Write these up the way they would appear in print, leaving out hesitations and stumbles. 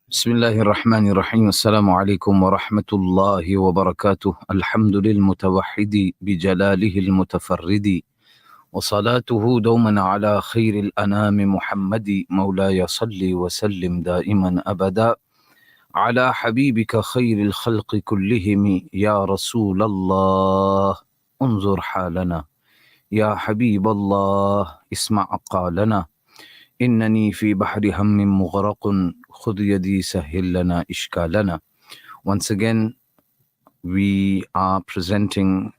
بسم الله الرحمن الرحيم. السلام عليكم ورحمة الله وبركاته. الحمد للمتوحد بجلاله المتفرد، وصلاته دوما على خير الأنام محمد. مولاي صل وسلم دائما أبدا على حبيبك خير الخلق كلهم. يا رسول الله انظر حالنا، يا حبيب الله اسمع قالنا. إنني في بحر هم مغرق، خذ يدي سهل لنا إشكالنا. Once again, we are presenting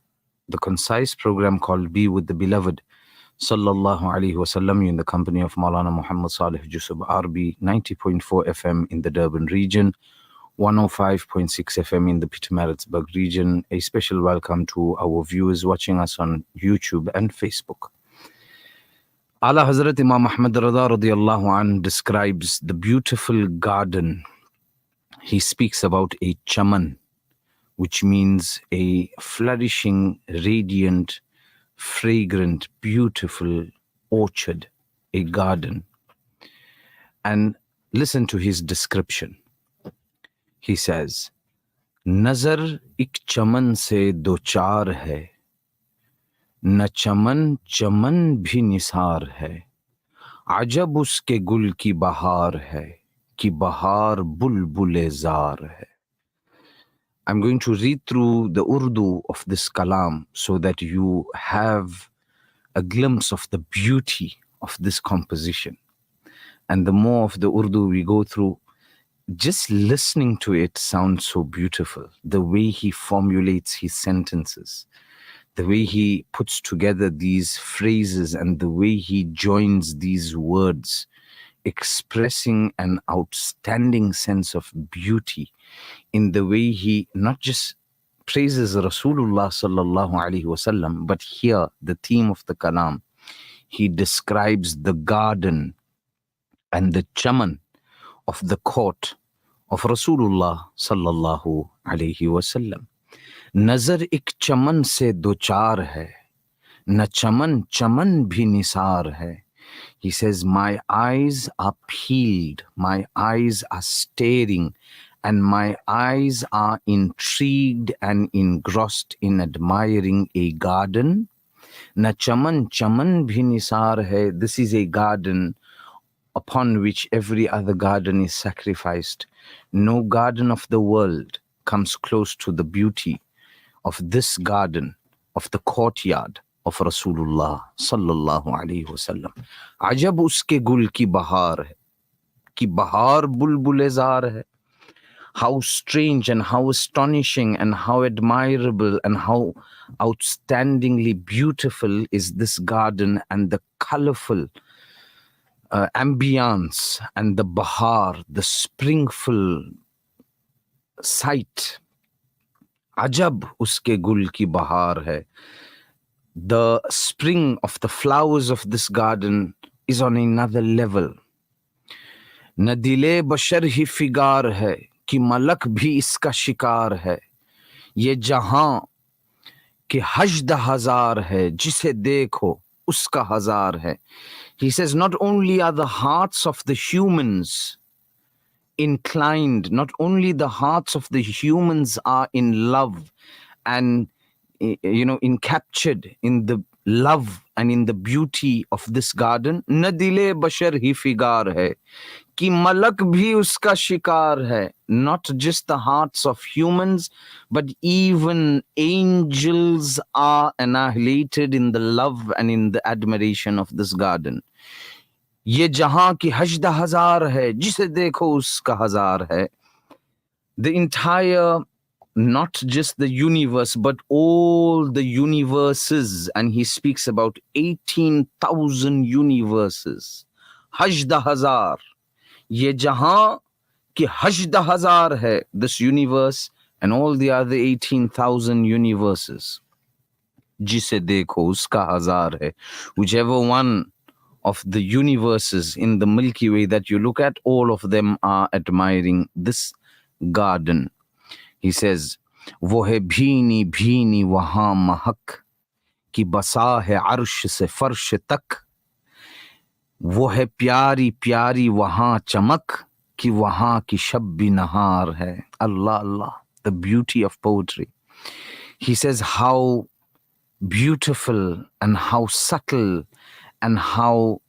the concise program called Be with the Beloved Sallallahu Alaihi Wasallam in the company of Maulana Muhammad Salih Jusub RB, 90.4 FM in the Durban region, 105.6 FM in the Pietermaritzburg region. A special welcome to our viewers watching us on YouTube and Facebook. Ala Hazrat Imam Ahmad Rada radiallahu anh describes the beautiful garden. He speaks about a chaman, which means a flourishing, radiant, fragrant, beautiful orchard, a garden. And listen to his description. He says, Nazar ik chaman se do char hai, न चमन चमन भी निसार है, अजब उसके गुल की बहार है, कि बहार बुलबुले जार है. I'm going to read through the Urdu of this kalam so that you have a glimpse of the beauty of this composition. And the more of the Urdu we go through, just listening to it sounds so beautiful. The way he formulates his sentences, the way he puts together these phrases and the way he joins these words, expressing an outstanding sense of beauty in the way he not just praises Rasulullah sallallahu alaihi wasallam, but here, the theme of the kalam, he describes the garden and the chaman of the court of Rasulullah sallallahu alaihi wasallam. नजर एक चमन से दो चार है, न चमन चमन भी निसार है. He says, my eyes are peeled, my eyes are staring, and my eyes are intrigued and engrossed in admiring a garden. न चमन चमन भी निसार है. This is a garden upon which every other garden is sacrificed. No garden of the world comes close to the beauty of this garden, of the courtyard of Rasulullah sallallahu alaihi wasallam. Ajab uske gul ki bahar hai, ki bahar bulbule zar hai. How strange and how astonishing and how admirable and how outstandingly beautiful is this garden, and the colorful ambience and the bahar, the springful sight. Ajab uske gul ki bahar hai. The spring of the flowers of this garden is on another level. Na dile bashar hi figar hai, ki malak bhi iska shikar hai. Ye jahan ke hajda hazar hai, jise dekho uska hazar hai. He says, not only are the hearts of the humans inclined, not only the hearts of the humans are in love and encaptured in the love and in the beauty of this garden. Na dile bashar hi figar hai, ki malak bhi uska shikar hai. Not just the hearts of humans, but even angels are annihilated in the love and in the admiration of this garden. ये जहां की हजदा हजार है, जिसे देखो उसका हजार है. The entire, not just the universe, but all the universes, and he speaks about 18,000 universes. Hajda hazar, ye jahan ki hajda hazar hai, this universe and all the other 18,000 universes. Jise dekho uska hazar hai. Whichever one of the universes in the Milky Way that you look at, all of them are admiring this garden. He says, वो है भीनी भीनी वहां महक, कि बसा है अर्श से फर्श तक. वो है प्यारी प्यारी वहां चमक, कि वहाँ की शब भी नहार है. Allah, Allah, the beauty of poetry. He says how beautiful and how subtle and how,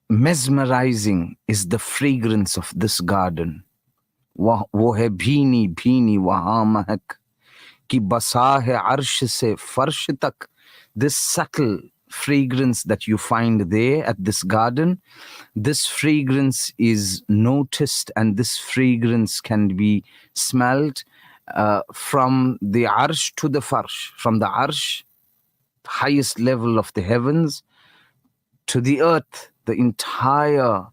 mesmerizing is the fragrance of this garden. वो है भीनी भीनी वहाँ महक कि बसा है अर्श से फर्श तक. This subtle fragrance that you find there at this garden, this fragrance is noticed and this fragrance can be smelled from the arsh to the farsh, from the arsh, highest level of the heavens, to the earth, the entire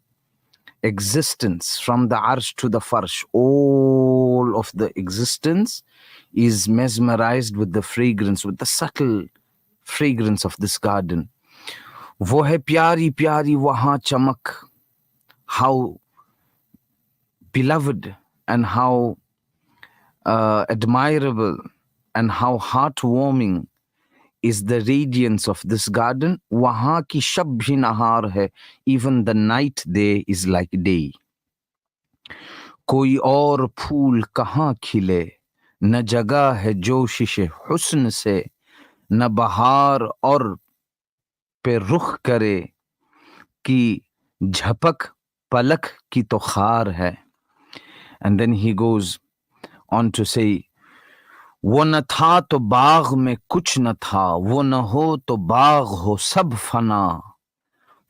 existence, from the arsh to the farsh, all of the existence is mesmerized with the fragrance, with the subtle fragrance of this garden. वो है प्यारी प्यारी वहाँ चमक. How beloved and how admirable and how heartwarming is the radiance of this garden. वहाँ की शब भी नहार है. Even the night there is like day. कोई और फूल कहाँ खिले, न जगह है जोशिश हुस्न से, न बहार और पे रुख करे कि झपक पलक की तो खार है. And then he goes on to say, वो न था तो बाग में कुछ न था, वो न हो तो बाग हो सब फना,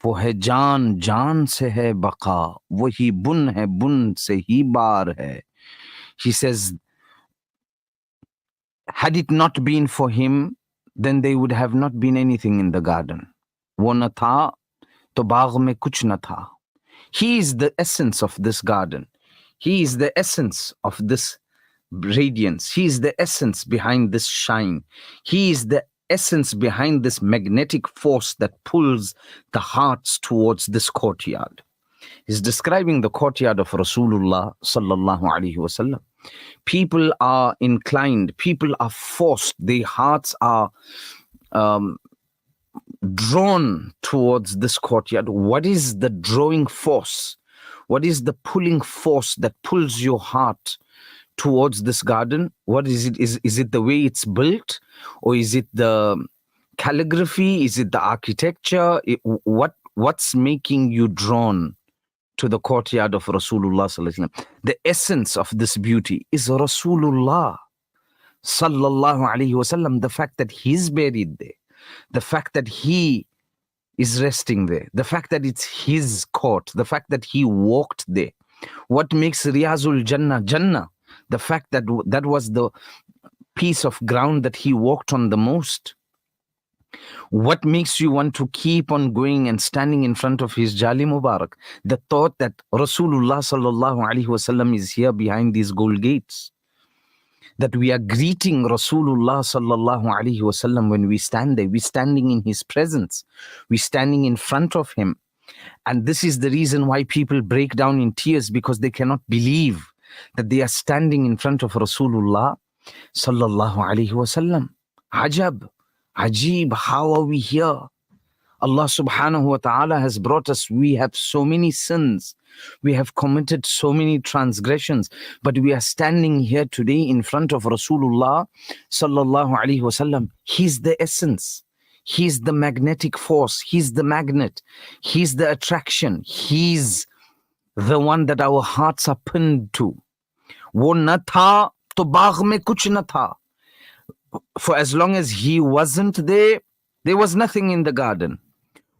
वो है जान जान से है बका, वही बुन है बुन से ही बार है. He says, had it not been for him, then there would have not been anything in the garden. वो न था तो बाग में कुछ न था. He is the essence of this garden. He is the essence of this radiance. He is the essence behind this shine. He is the essence behind this magnetic force that pulls the hearts towards this courtyard. He's describing the courtyard of Rasulullah sallallahu alaihi wasallam. People are inclined, people are forced, their hearts are drawn towards this courtyard. What is the drawing force? What is the pulling force that pulls your heart towards this garden? What is it? Is it the way it's built, or is it the calligraphy? Is it the architecture? What's making you drawn to the courtyard of Rasulullah sallallahu alaihi wasallam? The essence of this beauty is Rasulullah sallallahu alaihi wasallam. The fact that he's buried there, the fact that he is resting there, the fact that it's his court, the fact that he walked there. What makes Riyazul Jannah Jannah? The fact that that was the piece of ground that he walked on the most. What makes you want to keep on going and standing in front of his Jali Mubarak? The thought that Rasulullah sallallahu alaihi wasallam is here behind these gold gates. That we are greeting Rasulullah sallallahu alaihi wasallam when we stand there. We're standing in his presence. We're standing in front of him. And this is the reason why people break down in tears, because they cannot believe that they are standing in front of Rasulullah sallallahu alaihi wasallam. Ajab, Ajib, how are we here? Allah subhanahu wa ta'ala has brought us. We have so many sins. We have committed so many transgressions, but we are standing here today in front of Rasulullah sallallahu alaihi wasallam. He's the essence. He's the magnetic force. He's the magnet. He's the attraction. He's the one that our hearts are pinned to. वो न था तो बाग में कुछ न था. For as long as he wasn't there, there was nothing in the garden.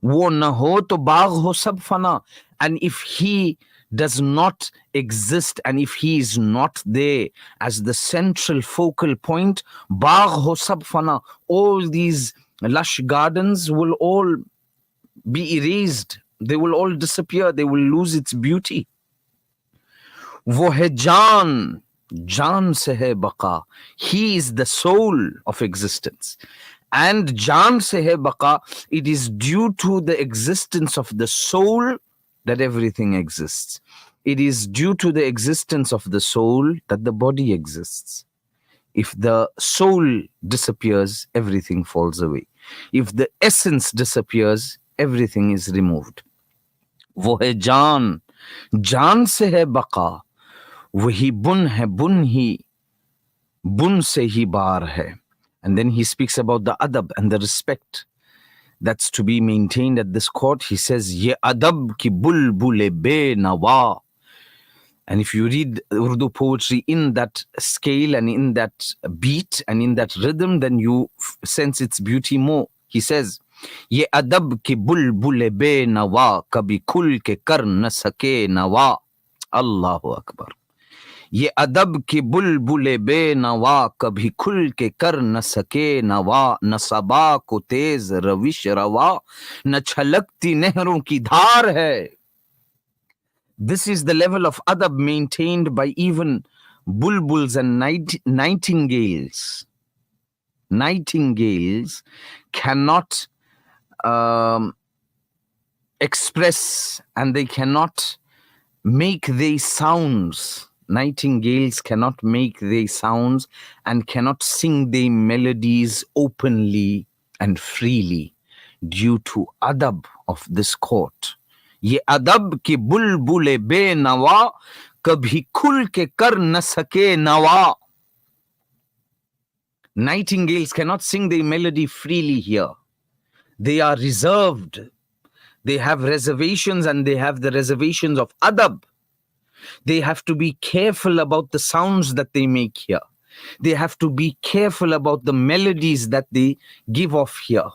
वो न हो तो बाग हो सब फना. And if he does not exist, and if he is not there as the central focal point, बाग हो सब फना, all these lush gardens will all be erased. They will all disappear. They will lose its beauty. वो है जान, जान से है बका. He is the soul of existence. And जान से है बका, it is due to the existence of the soul that everything exists. It is due to the existence of the soul that the body exists. If the soul disappears, everything falls away. If the essence disappears, everything is removed. वो है जान, जान से है बका, वही बुन है, बुन ही, बुन se hi bar hai. And then he speaks about the adab and the respect that's to be maintained at this court. He says, Ye adab ki bulbule be nawa. And if you read Urdu poetry in that scale and in that beat and in that rhythm, then you sense its beauty more. He says, Ye adab ki bulbule be nawa, kabhi khul ke kar na sake nawa. Allahu Akbar. ये अदब की बुलबुले बेनवा कभी खुल के कर न सके नवा न सबा को तेज रविश रवा न छलकती नहरों की धार है. This is the level of adab maintained by even bulbuls and nightingales. Nightingales cannot express and they cannot make these sounds. Nightingales cannot make their sounds and cannot sing their melodies openly and freely due to adab of this court. Ye adab ki bulbule be nawa kabhi khul ke kar na sake nawa. Nightingales cannot sing their melody freely here. They are reserved. They have reservations and they have the reservations of adab. They have to be careful about the sounds that they make here. They have to be careful about the melodies that they give off here.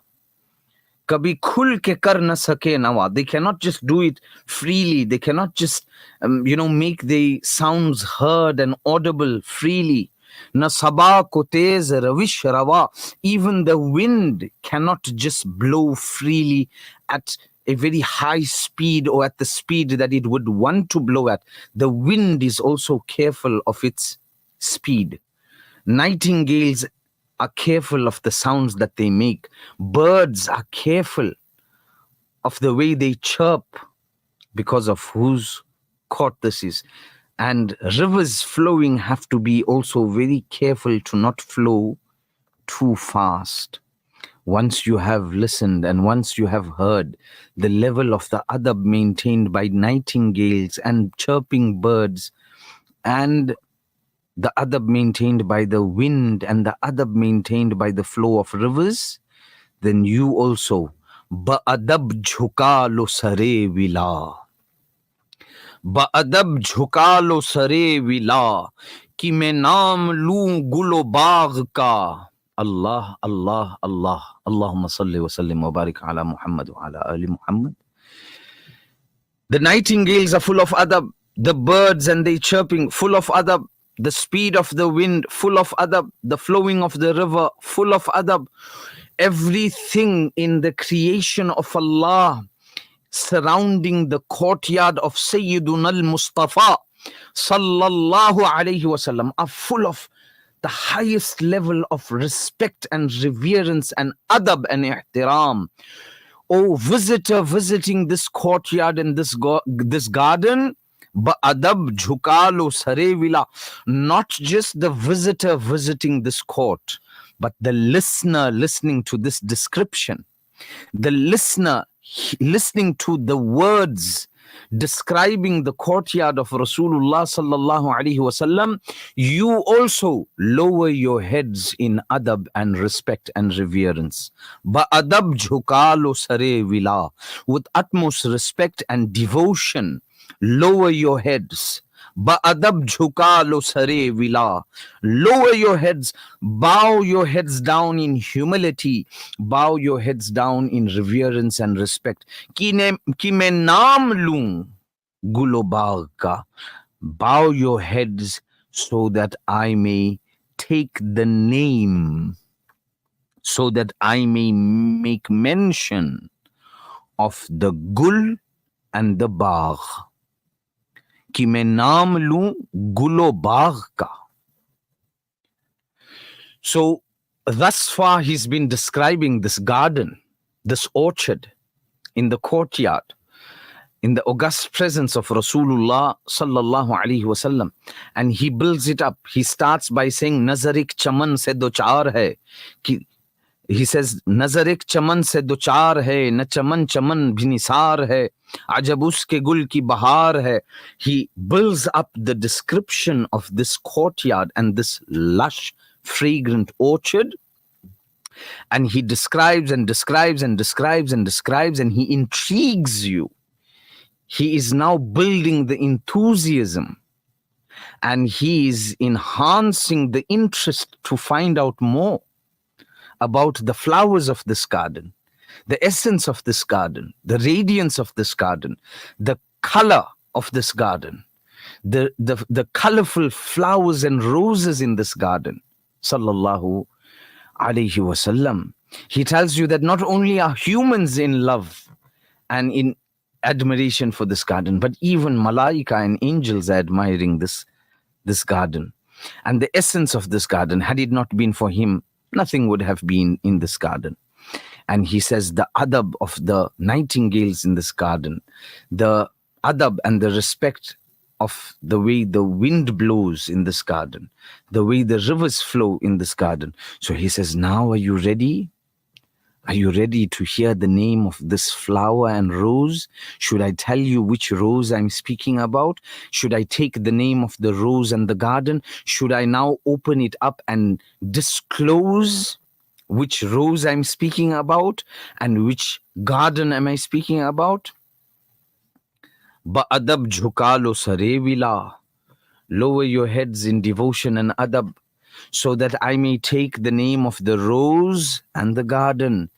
Kabhi khul ke kar na sake nawa. They cannot just do it freely. They cannot just, make the sounds heard and audible freely. Na sabah ko tez ravish rawa. Even the wind cannot just blow freely at a very high speed or at the speed that it would want to blow at. The wind is also careful of its speed. Nightingales are careful of the sounds that they make. Birds are careful of the way they chirp because of whose court this is. And rivers flowing have to be also very careful to not flow too fast. Once you have listened and once you have heard the level of the adab maintained by nightingales and chirping birds and the adab maintained by the wind and the adab maintained by the flow of rivers, then you also ba'adab jhuka lo sare vila. Ba'adab jhuka lo sare vila ki main naam loon gulo baagh ka. Allah, Allah, Allah. Allahumma salli wa sallim wa barik ala Muhammad wa ala ali Muhammad. The nightingales are full of adab. The birds and they chirping, full of adab. The speed of the wind, full of adab. The flowing of the river, full of adab. Everything in the creation of Allah surrounding the courtyard of Sayyiduna al-Mustafa sallallahu alayhi wasallam are full of the highest level of respect and reverence and adab and ihtiram. Oh, visitor visiting this courtyard and this garden, ba'adab jhukalo sarevila. Not just the visitor visiting this court, but the listener listening to this description. The listener listening to the words describing the courtyard of Rasulullah sallallahu alaihi wasallam, you also lower your heads in adab and respect and reverence. Ba'adab jhukalo sare vila. With utmost respect and devotion, lower your heads. Ba'adab jhukalo sare vila. Lower your heads, bow your heads down in humility, bow your heads down in reverence and respect. Ki main naam loon gulo baagh ka. Bow your heads so that I may take the name, so that I may make mention of the gul and the baagh. कि मैं नाम लूं गुलो बाग का. So thus far he's been describing this garden, this orchard in the courtyard, in the august presence of Rasulullah sallallahu alaihi wasallam, and he builds it up. He starts by saying nazarik chaman se do char hai. He says nazarik chaman se do char hai, na chaman chaman bhi nisar hai. Ajab uske gul ki bahar hai. He builds up the description of this courtyard and this lush, fragrant orchard. And he describes and describes and describes and describes, and he intrigues you. He is now building the enthusiasm, and he is enhancing the interest to find out more about the flowers of this garden, the essence of this garden, the radiance of this garden, the color of this garden, the colorful flowers and roses in this garden. Sallallahu alayhi wasallam. He tells you that not only are humans in love and in admiration for this garden, but even malaika and angels are admiring this garden. And the essence of this garden, had it not been for him, nothing would have been in this garden. And he says the adab of the nightingales in this garden, the adab and the respect of the way the wind blows in this garden, the way the rivers flow in this garden. So he says, now are you ready? Are you ready to hear the name of this flower and rose? Should I tell you which rose I'm speaking about? Should I take the name of the rose and the garden? Should I now open it up and disclose which rose I'm speaking about and which garden am I speaking about? Ba'adab jhukalo sarevila. Lower your heads in devotion and adab, so that I may take the name of the rose and the garden.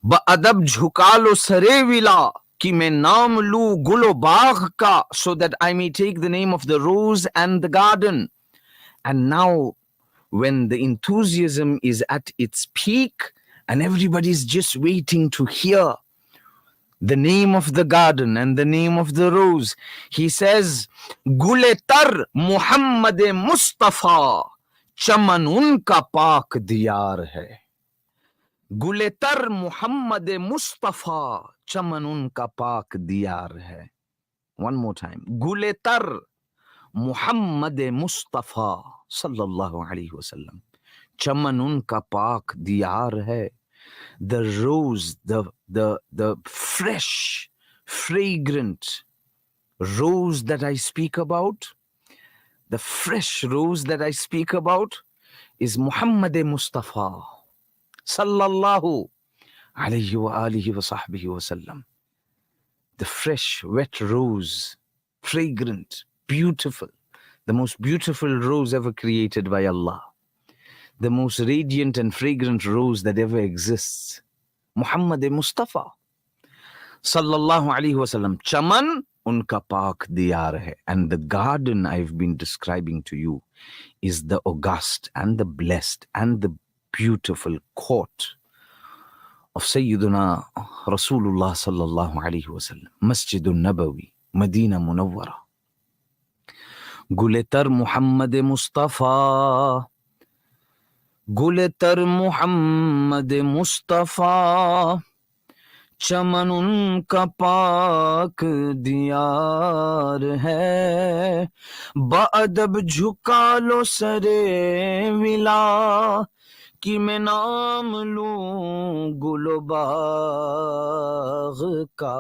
Ba'adab jhukalo sarevila, ki main naam lu gulo baagh ka, so that I may take the name of the rose and the garden. And now, when the enthusiasm is at its peak and everybody's just waiting to hear the name of the garden and the name of the rose, he says, Gule tar Muhammad Mustafa, chaman unka pak diyar hai. Gule tar Muhammad Mustafa, chaman unka pak diyar hai. One more time. Gule tar Muhammad Mustafa sallallahu alaihi wasallam, chaman unka pak diyar hai. The rose, the fresh, fragrant rose that I speak about, the fresh rose that I speak about is Muhammad Mustafa sallallahu alayhi wa alihi wa sahbihi wa sallam. The fresh, wet rose, fragrant, beautiful, the most beautiful rose ever created by Allah. The most radiant and fragrant rose that ever exists. Muhammad Mustafa sallallahu alaihi wasallam. Chaman unka pak diyar hai. And the garden I've been describing to you is the august and the blessed and the beautiful court of Sayyiduna Rasulullah sallallahu alaihi wasallam. Masjidun Nabawi, Medina Munawwara. Guletar Muhammad Mustafa, गुलेतर Mohammad Mustafa, चमन उनका पाक दियार है. बाअदब झुका लो सरे villa, कि मैं नाम लूं गुलो बाग का.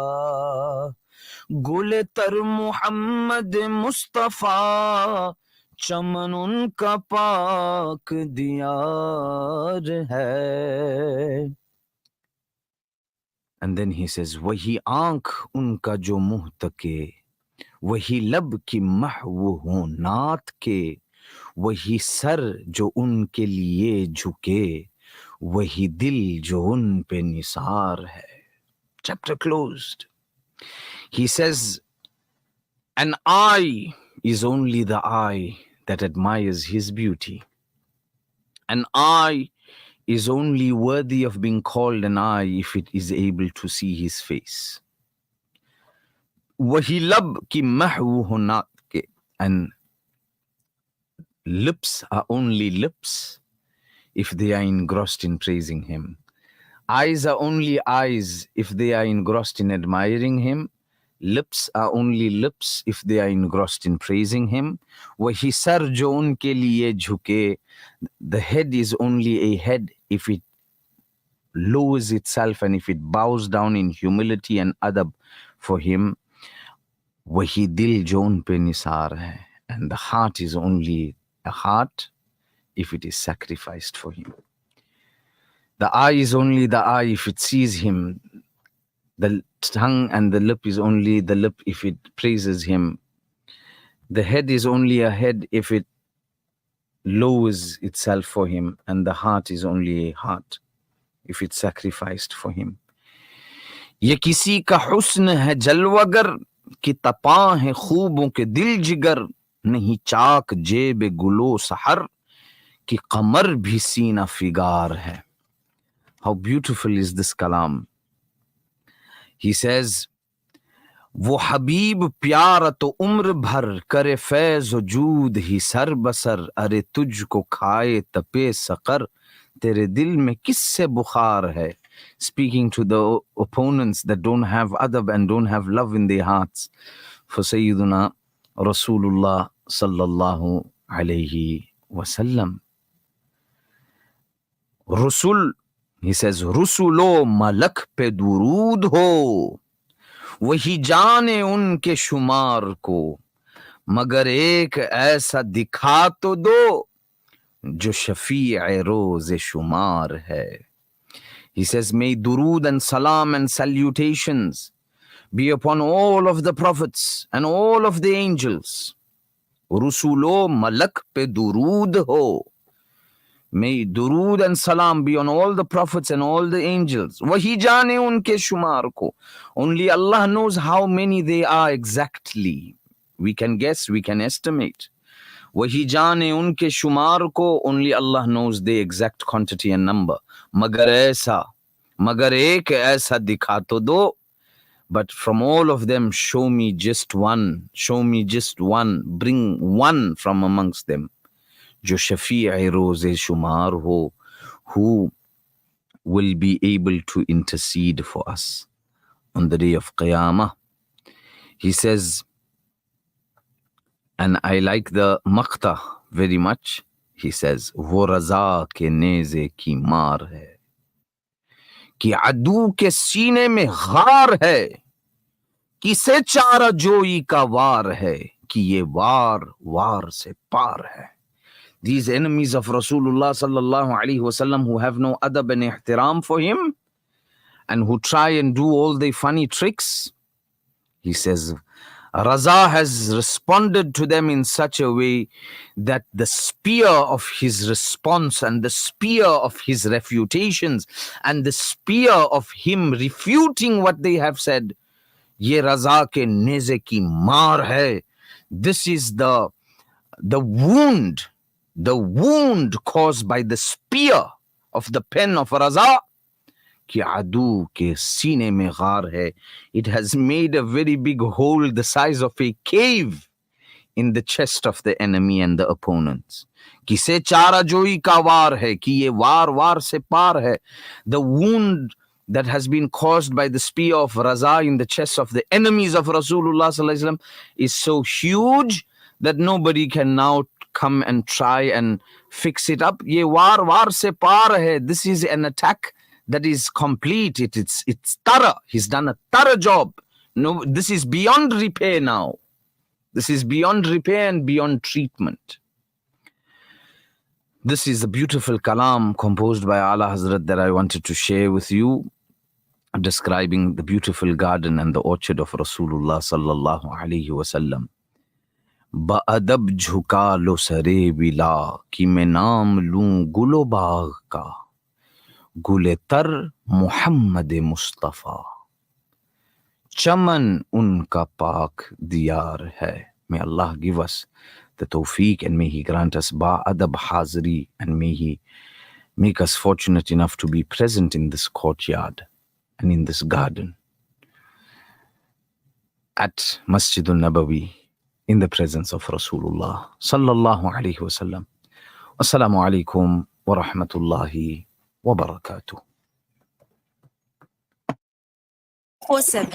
गुलेतर मोहम्मद मुस्तफा, चमन उनका पाक दियार है. And then he says, वही आंख उनका जो मुंह तके, वही लब की महव हो नात के, वही सर जो उनके लिए झुके, वही दिल जो उन पे निसार है. Chapter closed. He says, an eye is only the eye that admires his beauty. An eye is only worthy of being called an eye if it is able to see his face. Wahi lab ki mahwu hunat ke. And lips are only lips if they are engrossed in praising him. Eyes are only eyes if they are engrossed in admiring him. Lips are only lips if they are engrossed in praising him. Wahi sar jo unke liye jhuke. The head is only a head if it lowers itself and if it bows down in humility and adab for him, wahi dil joan pe nisar hai. And the heart is only a heart if it is sacrificed for him. The eye is only the eye if it sees him. The tongue and the lip is only the lip if it praises him. The head is only a head if it lowers itself for him. And the heart is only a heart if it's sacrificed for him. ये किसी का हुस्न है जलवगर कि तपा है खूबों के दिल जिगर नहीं चाक जेब गुलो सहर कि कमर भी सीना फिगार है. How beautiful is this kalam. He says, वो हबीब प्यार तो उम्र भर करे फैज वजूद ही सर बसर अरे तुझको खाए तपे सकर तेरे दिल में किससे बुखार है. Speaking to the opponents that don't have adab and don't have love in their hearts for Sayyiduna Rasulullah sallallahu alayhi wasallam. Rusul, he says, Rusulo malak pe durud ho, वही जाने उनके शुमार को, मगर एक ऐसा दिखा तो दो जो शफीअ रोज़ शुमार है. He says, may durood and salam and salutations be upon all of the prophets and all of the angels. Rusulo malak pe durood ho. May durood and salam be on all the prophets and all the angels. Wahi jaane unke shumar ko. Only Allah knows how many they are exactly. We can guess, we can estimate. Wahi jaane unke shumar ko. Only Allah knows the exact quantity and number. Magar ek aisa dikha to do. But from all of them, show me just one. Show me just one. Bring one from amongst them. जो शफीअ रोज़े शुमार हो, who will be able to intercede for us on the day of Qiyamah. He says, and I like the maqta very much. He says, वो रज़ा के नेज़े की मार है कि अदू के सीने में गार है, किसे चारा जोई का वार है कि ये वार वार से पार है. These enemies of Rasulullah sallallahu alaihi wasallam who have no adab and ihtiram for him and who try and do all the funny tricks, he says, Raza has responded to them in such a way that the spear of his response and the spear of his refutations and the spear of him refuting what they have said, ye Raza ke neze ki maar hai. This is the wound caused by the spear of the pen of Raza, ki adu ke sine mein ghar hai. It has made a very big hole the size of a cave in the chest of the enemy and the opponents. Kise chara joi ka war hai, ki ye war se par hai. The wound that has been caused by the spear of Raza in the chest of the enemies of Rasulullah sallallahu alaihi wasallam is so huge that nobody can now come and try and fix it up. Ye war se par hai. This is an attack that is complete. It's thorough. He's done a thorough job. No, this is beyond repair now. This is beyond repair and beyond treatment. This is a beautiful kalam composed by Ala Hazrat that I wanted to share with you, describing the beautiful garden and the orchard of Rasulullah sallallahu alaihi wasallam. बाअदब झुका लो सरे बिला कि मैं नाम लूं गुलो बाग का, गुले तर मोहम्मद मुस्तफ़ा, चमन उनका पाक दियार है. May Allah give us the tawfiq and may He grant us ba'adab hazri and may He make us fortunate enough to be present in this courtyard and in this garden at Masjidun Nabawi, in the presence of Rasulullah sallallahu alaihi wasallam. Assalamu alaikum wa rahmatullahi wa barakatuh. Awesome.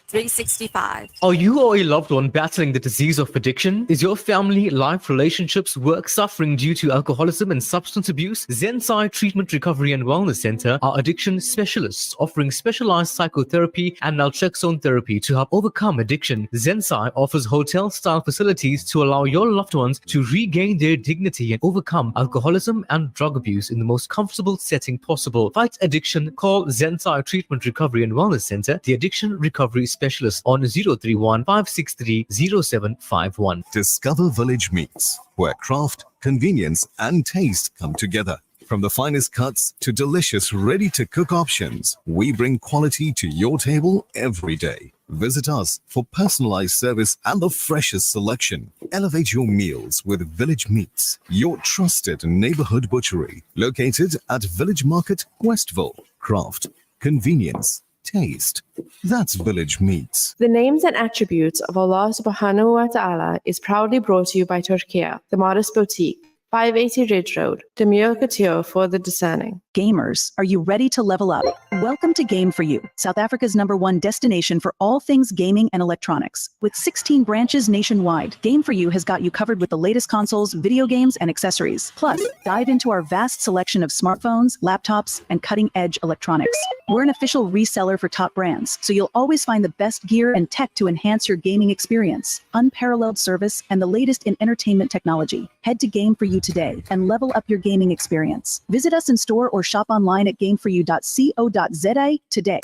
365. Are you or a loved one battling the disease of addiction? Is your family, life, relationships, work suffering due to alcoholism and substance abuse? Zensai Treatment, Recovery and Wellness Center are addiction specialists offering specialized psychotherapy and naltrexone therapy to help overcome addiction. Zensai offers hotel-style facilities to allow your loved ones to regain their dignity and overcome alcoholism and drug abuse in the most comfortable setting possible. Fight addiction. Call Zensai Treatment, Recovery and Wellness Center, the addiction recovery specialist, on 031 563 0751. Discover Village Meats, where craft, convenience and taste come together. From the finest cuts to delicious ready-to-cook options, we bring quality to your table every day. Visit us for personalized service and the freshest selection. Elevate your meals with Village Meats, your trusted neighborhood butchery, located at Village Market, Westville. Craft, convenience, taste. That's Village Meats. The names and attributes of Allah subhanahu wa ta'ala is proudly brought to you by Turkiya, the Modest Boutique, 580 Ridge Road, Demure Couture for the discerning. Gamers, are you ready to level up? Welcome to Game For You, South Africa's #1 destination for all things gaming and electronics. With 16 branches nationwide, Game For You has got you covered with the latest consoles, video games, and accessories. Plus, dive into our vast selection of smartphones, laptops, and cutting-edge electronics. We're an official reseller for top brands, so you'll always find the best gear and tech to enhance your gaming experience, unparalleled service, and the latest in entertainment technology. Head to Game For You today and level up your gaming experience. Visit us in store or shop online at gameforyou.co.za today.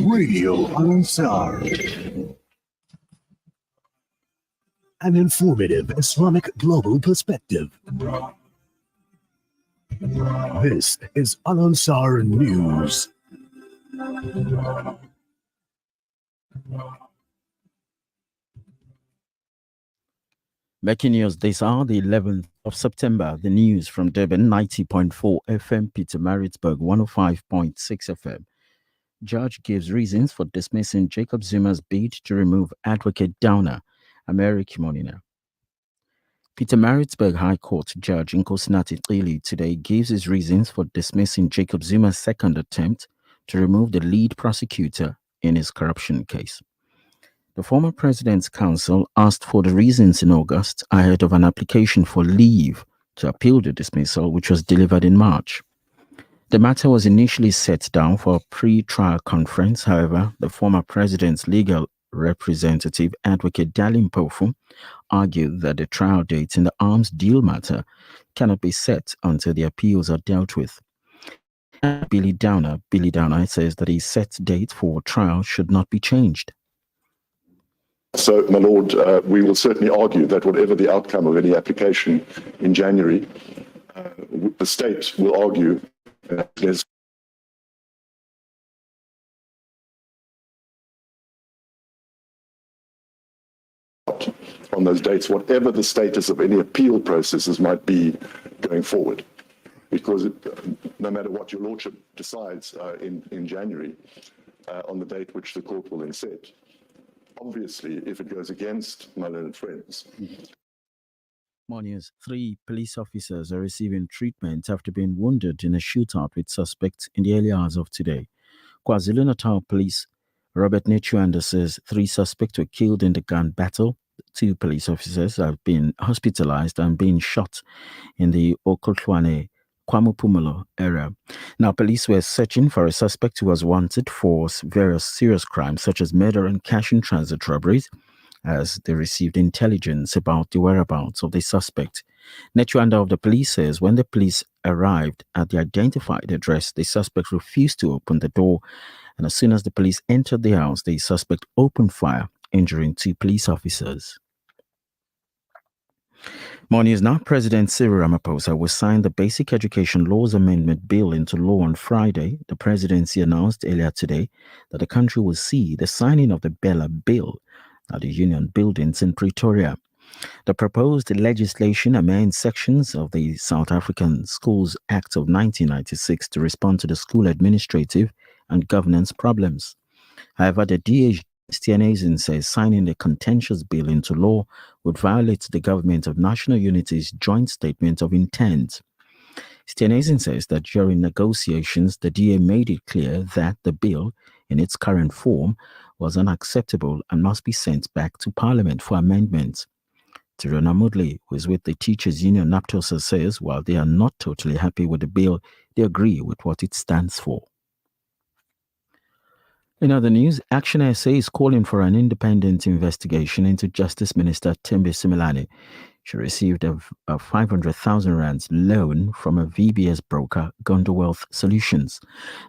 Radio Ansar. An informative Islamic global perspective. This is Al Ansar News. Making news this hour, the 11th of September. The news from Durban, 90.4 FM, Pietermaritzburg, 105.6 FM. Judge gives reasons for dismissing Jacob Zuma's bid to remove Advocate Downer. Americ Monina. Pietermaritzburg High Court Judge Nkosinathi Cili today gives his reasons for dismissing Jacob Zuma's second attempt to remove the lead prosecutor in his corruption case. The former president's counsel asked for the reasons in August ahead of an application for leave to appeal the dismissal, which was delivered in March. The matter was initially set down for a pre-trial conference. However, the former president's legal representative, Advocate Dalim Pofu, argued that the trial date in the arms deal matter cannot be set until the appeals are dealt with. Billy Downer says that a set date for trial should not be changed. So, my lord, we will certainly argue that whatever the outcome of any application in January, the state will argue that there's on those dates, whatever the status of any appeal processes might be going forward. Because no matter what your lordship decides in January, on the date which the court will then set, obviously, if it goes against my learned friends. More news. 3 police officers are receiving treatment after being wounded in a shootout with suspects in the early hours of today. KwaZulu-Natal Police, Robert Nechuanda says 3 suspects were killed in the gun battle. 2 police officers have been hospitalized and been shot in the Okotlwane KwaMuphumulo area. Now, police were searching for a suspect who was wanted for various serious crimes such as murder and cash-in-transit robberies, as they received intelligence about the whereabouts of the suspect. Nechuanda of the police says when the police arrived at the identified address, the suspect refused to open the door, and as soon as the police entered the house, the suspect opened fire, injuring 2 police officers. More news now. President Cyril Ramaphosa will sign the Basic Education Laws Amendment Bill into law on Friday. The presidency announced earlier today that the country will see the signing of the Bella Bill at the Union Buildings in Pretoria. The proposed legislation amends sections of the South African Schools Act of 1996 to respond to the school administrative and governance problems. However, the DA Stianesen says signing the contentious bill into law would violate the Government of National Unity's joint statement of intent. Stianesen says that during negotiations, the DA made it clear that the bill in its current form was unacceptable and must be sent back to Parliament for amendments. Tirona Mudley, who is with the Teachers Union NAPTOSA, says while they are not totally happy with the bill, they agree with what it stands for. In other news, Action SA is calling for an independent investigation into Justice Minister Thembi Simelane. She received a 500,000 rands loan from a VBS broker, Gondo Wealth Solutions.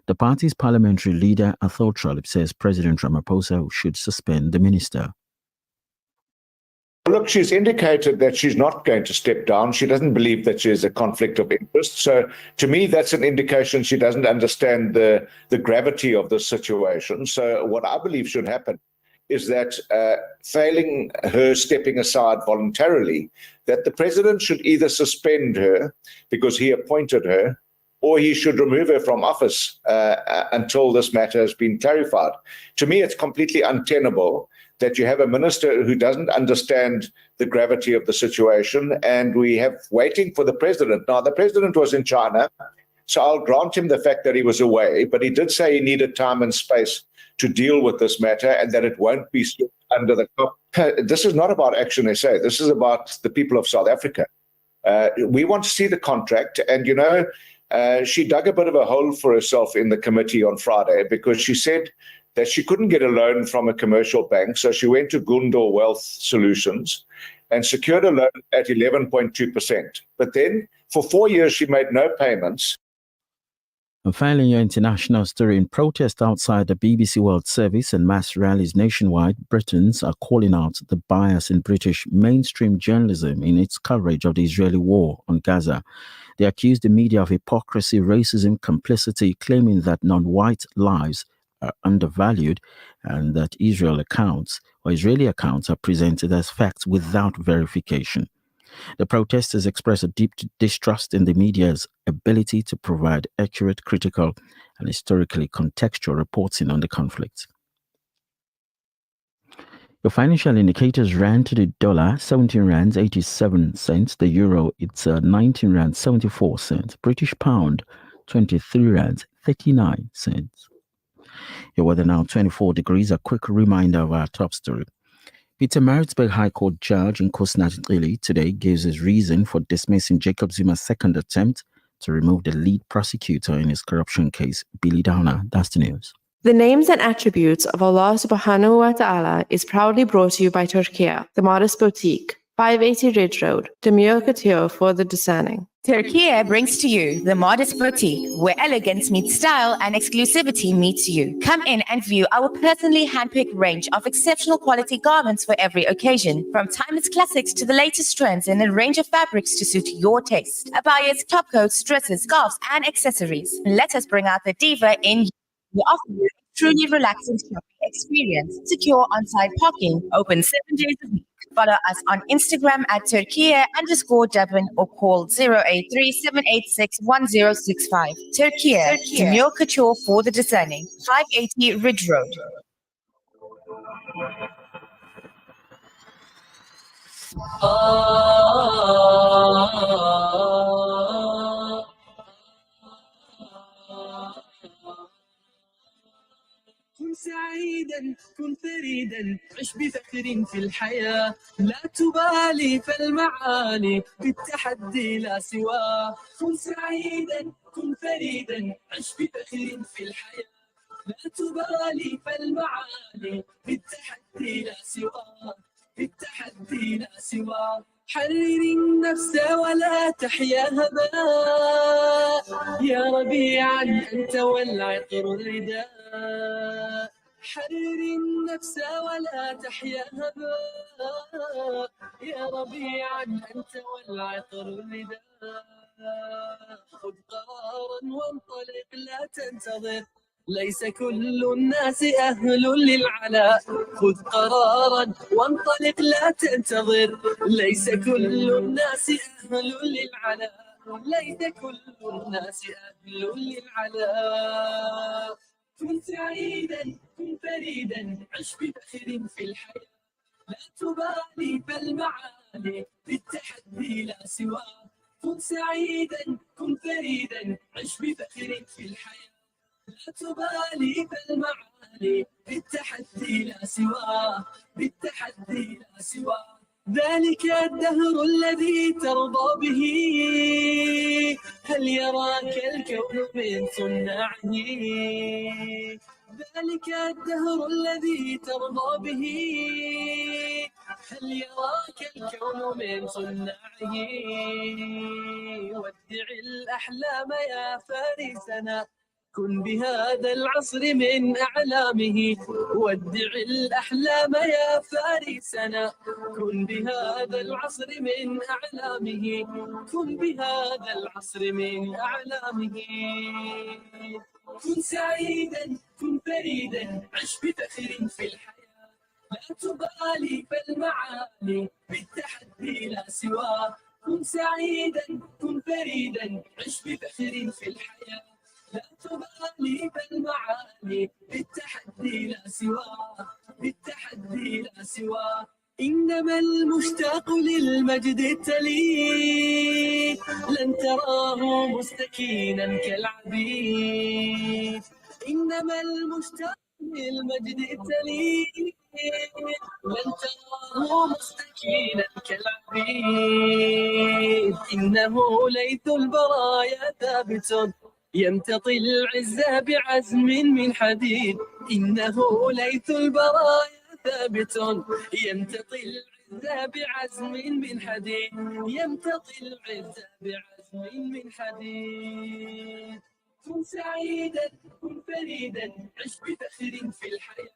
The party's parliamentary leader, Athol Trollip, says President Ramaphosa should suspend the minister. Look, she's indicated that she's not going to step down. She doesn't believe that there's a conflict of interest. So to me, that's an indication she doesn't understand the gravity of the situation. So what I believe should happen is that failing her stepping aside voluntarily, that the president should either suspend her because he appointed her, or he should remove her from office until this matter has been clarified. To me, it's completely untenable that you have a minister who doesn't understand the gravity of the situation, and we have waiting for the president. Now, the president was in China, so I'll grant him the fact that he was away, but he did say he needed time and space to deal with this matter and that it won't be swept under the carpet. This is not about Action SA. This is about the people of South Africa. We want to see the contract, and, you know, she dug a bit of a hole for herself in the committee on Friday because she said that she couldn't get a loan from a commercial bank, so she went to Gundor Wealth Solutions and secured a loan at 11.2%. But then, for 4 years, she made no payments. And finally, your international story. In protest outside the BBC World Service and mass rallies nationwide, Britons are calling out the bias in British mainstream journalism in its coverage of the Israeli war on Gaza. They accuse the media of hypocrisy, racism, complicity, claiming that non-white lives are undervalued and that Israeli accounts are presented as facts without verification. The protesters express a deep distrust in the media's ability to provide accurate, critical, and historically contextual reporting on the conflict. Your financial indicators: rand to the dollar, 17 rands 87 cents. The euro, it's 19 rands 74 cents. British pound, 23 rands 39 cents. Your weather now, 24 degrees. A quick reminder of our top story. Pietermaritzburg High Court judge in Kusnatrili today gives his reason for dismissing Jacob Zuma's second attempt to remove the lead prosecutor in his corruption case, Billy Downer. That's the news. The names and attributes of Allah subhanahu wa ta'ala is proudly brought to you by Turkiya, the Modest Boutique, 580 Ridge Road, Demure Couture for the discerning. Turkiya brings to you the Modest Boutique, where elegance meets style and exclusivity meets you. Come in and view our personally handpicked range of exceptional quality garments for every occasion, from timeless classics to the latest trends in a range of fabrics to suit your taste. Abayas, top coats, dresses, scarves, and accessories. Let us bring out the diva in you. We offer you a truly relaxing shopping experience, secure on-site parking, open 7 days a week. Follow us on Instagram at Turkiya_Dublin or call 083-786-1065. Turkiya, Demure Couture for the discerning, 580 Ridge Road. كن سعيدا كن فريدا عش بفخر في الحياة لا تبالي فالمعاني بالتحدي لا سواه كن سعيدا كن فريدا عش بفخر في الحياة لا تبالي فالمعاني بالتحدي لا سواه بالتحدي لا سواه حرر النفس ولا تحيا هباء يا ربيعا أنت والعطر الرداء حرر النفس ولا تحيا هباء يا ربيعا أنت والعطر الرداء خذ قرارا وانطلق لا تنتظر ليس كل الناس أهل للعلاء خذ قرارا وانطلق لا تنتظر ليس كل الناس أهل للعلاء ليس كل الناس أهل للعلاء كن سعيدا كن فريدا عش بفخر في الحياة لا تبالي فالمعالي بالتحدي لا سواه كن سعيدا كن فريدا عش بفخر في الحياة لا لا تبالي فالمعالي بالتحدي لا سواه، بالتحدي لا سواه. ذلك الدهر الذي ترضى به، هل يراك الكون من صناعه؟ ذلك الدهر الذي ترضى به، هل يراك الكون من صناعه؟ ودع الأحلام يا فارسنا، كن بهذا العصر من أعلامه. ودع الأحلام يا فارسنا، كن بهذا العصر من أعلامه، كن بهذا العصر من أعلامه. كن سعيدا، كن فريدا، عش بفخر في الحياة. لا تبالي فالمعالي بالتحدي لا سواه. كن سعيدا، كن فريدا، عش بفخر في الحياة. لا تبالي فالمعالي بالتحدي لا سواه، بالتحدي لا سواه. إنما المشتاق للمجد التلي لن تراه مستكينا كالعبيد. إنما المشتاق للمجد التلي لن تراه مستكينا كالعبيد. إنه ليث البرايا ثابت يمتطي العزة بعزم من حديد. إنه ليث البرايا ثابت يمتطي العزة بعزم من حديد، يمتطي العزة بعزم من حديد. كن سعيدا، كن فريدا، عش بفخر في الحياة.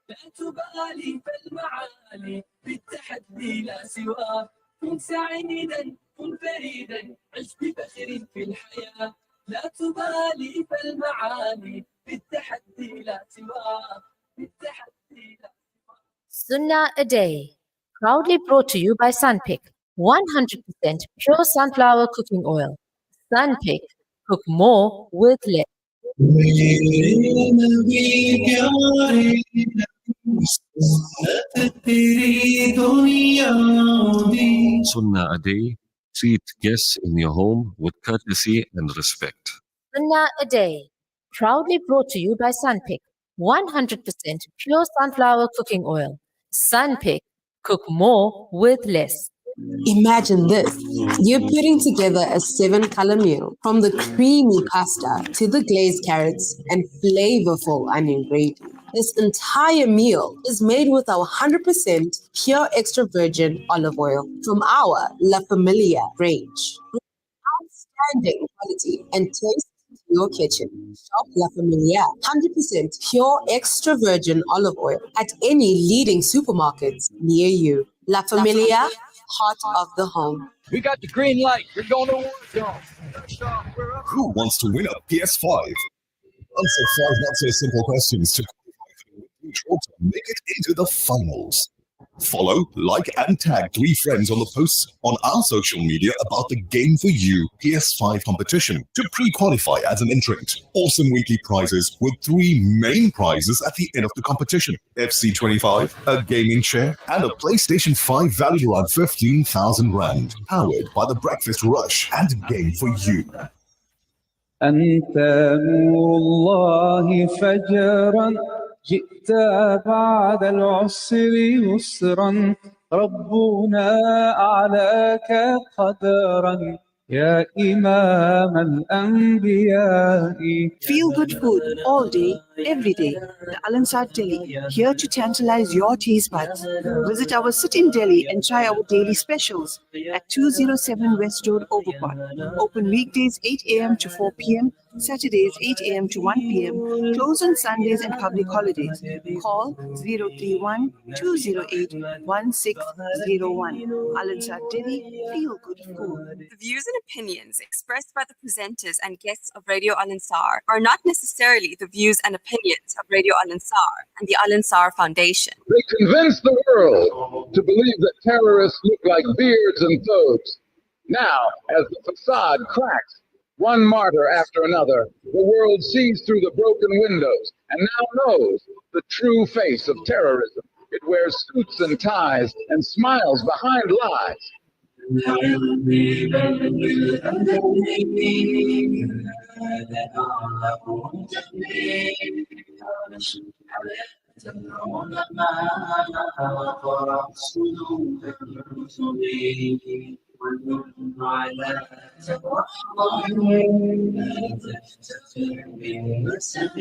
لا تبالي فالمعالي بالتحدي لا سواه. كن سعيدا، كن فريدا، عش بفخر في الحياة. لا تبالي فالمعالي بالتحدي لا سواه، بالتحدي لا. Sunnah a Day, proudly brought to you by Sunpick, 100% pure sunflower cooking oil. Sunpick, cook more with less. Sunnah a Day, treat guests in your home with courtesy and respect. Sunnah a Day, proudly brought to you by Sunpick, 100% pure sunflower cooking oil. Sunpick, cook more with less. Imagine this. You're putting together a 7-color meal, from the creamy pasta to the glazed carrots and flavorful onion gravy. This entire meal is made with our 100% pure extra virgin olive oil from our La Familia range. Outstanding quality and taste to your kitchen. Shop La Familia 100% pure extra virgin olive oil at any leading supermarkets near you. La Familia, heart of the home. We got the green light. We're going to war zone. Who wants to win a PS5? Answer 5 not so simple questions to qualify for the weekly draw to make it into the finals. Follow, like, and tag 3 friends on the posts on our social media about the Game for You PS5 competition to pre-qualify as an entrant. Awesome weekly prizes with 3 main prizes at the end of the competition. FC25, a gaming chair, and a PlayStation 5 valued around 15,000 Rand. Powered by the Breakfast Rush and Game for You. أنت نور الله فجرا جئت بعد العسر يسرا ربنا أعلاك قدرا يا إمام الأنبياء. Feel good food all day, every day. The Al Ansar Deli, here to tantalize your taste buds. Visit our sit-in deli and try our daily specials at 207 West Road, Overport. Open weekdays 8 a.m. to 4 p.m., Saturdays 8 a.m. to 1 p.m., close on Sundays and public holidays. Call 031-208-1601. Al Ansar Deli, feel good food. The views and opinions expressed by the presenters and guests of Radio Al Ansar are not necessarily the views and opinions of Radio Al Ansar and the Al Ansar Foundation. They convince the world to believe that terrorists look like beards and thogues. Now, as the facade cracks, one martyr after another, the world sees through the broken windows and now knows the true face of terrorism. It wears suits and ties and smiles behind lies. هذا أعلم تبليغ تدعون ما قرأ صدور الرسل والنور على تقوى الله لا تفتخر بالنسب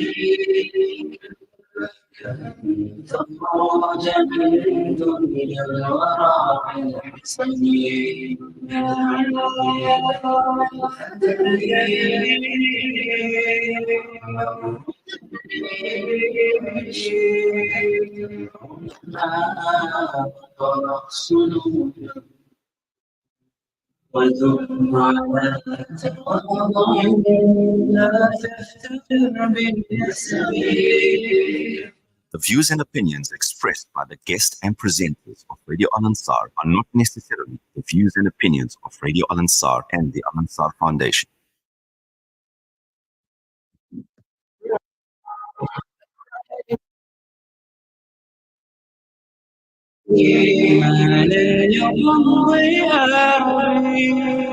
تخرج من دنيا الورى الحسن وذم على تقوى لا تفتخر بالنسب. The views and opinions expressed by the guests and presenters of Radio Al Ansar are not necessarily the views and opinions of Radio Al Ansar and the Al Ansar Foundation.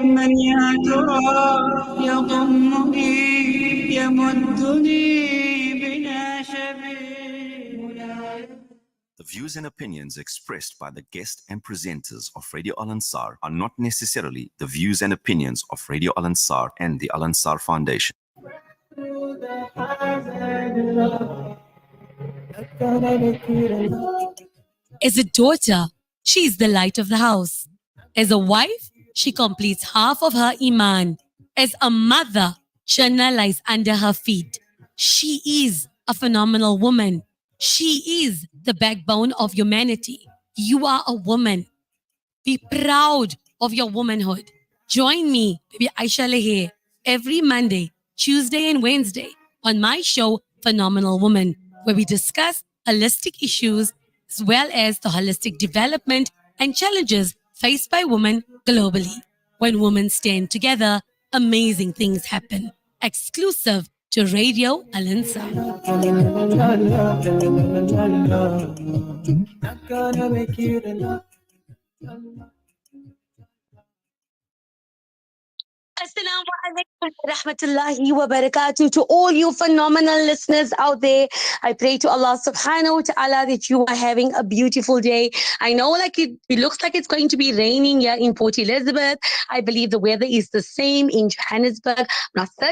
من يا ترى يضمني يمدني بلا The views and opinions expressed by the guests and presenters of Radio Al Ansar are not necessarily the views and opinions of Radio Al Ansar and the Al Ansar Foundation. As a daughter, she is the light of the house. As a wife, she completes half of her iman. As a mother, Jannah lies under her feet. She is a phenomenal woman. She is the backbone of humanity. You are a woman. Be proud of your womanhood. Join me, Bibi Aisha Lehe, every Monday, Tuesday, and Wednesday on my show, Phenomenal Woman, where we discuss holistic issues as well as the holistic development and challenges faced by women globally. When women stand together, amazing things happen. Exclusive to Radio Al Ansar. Assalamu alaikum wa rahmatullahi wa barakatuh. To all you phenomenal listeners out there, I pray to Allah subhanahu wa ta'ala that you are having a beautiful day. I know it looks like it's going to be raining here in Port Elizabeth. I believe the weather is the same in Johannesburg. I'm not certain